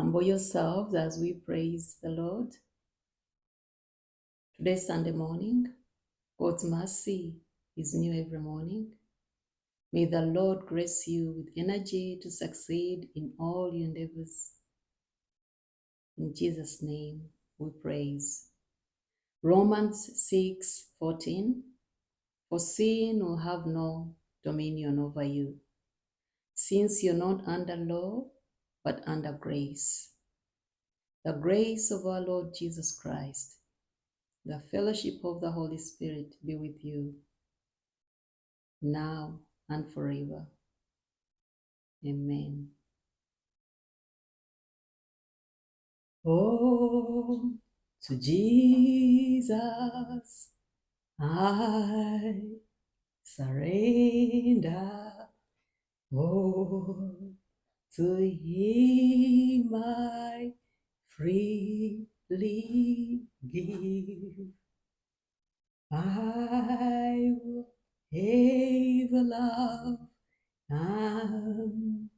Humble yourselves as we praise the Lord. Today, Sunday morning, God's mercy is new every morning. May the Lord grace you with energy to succeed in all your endeavors. In Jesus' name, we praise. Romans 6:14. For sin will have no dominion over you, since you're not under law, but under grace. The grace of our Lord Jesus Christ, the fellowship of the Holy Spirit be with you now and forever. Amen. Oh, to Jesus I surrender. Oh, to Him I freely give. I will ever love and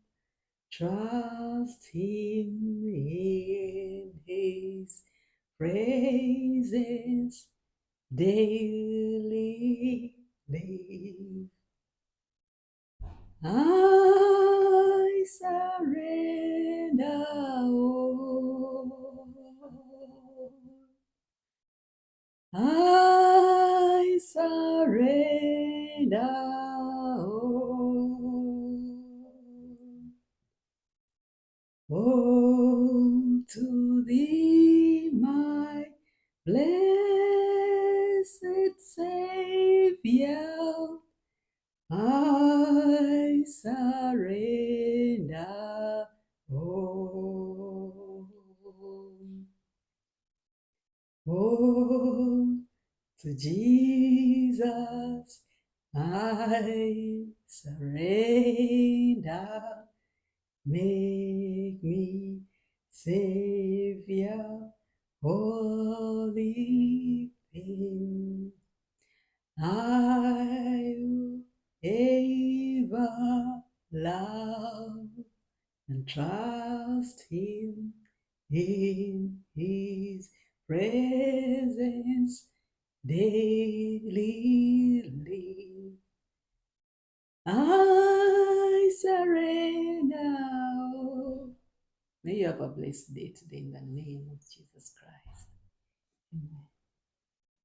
trust Him in His praises daily live. I surrender all. I surrender all. Oh, to Thee, my blessed Savior, I surrender all. Oh, to Jesus I surrender. Make me Savior, holy thing. I will ever love and trust Him in His presence daily live. I surrender. May you have a blessed day today in the name of Jesus Christ. Amen.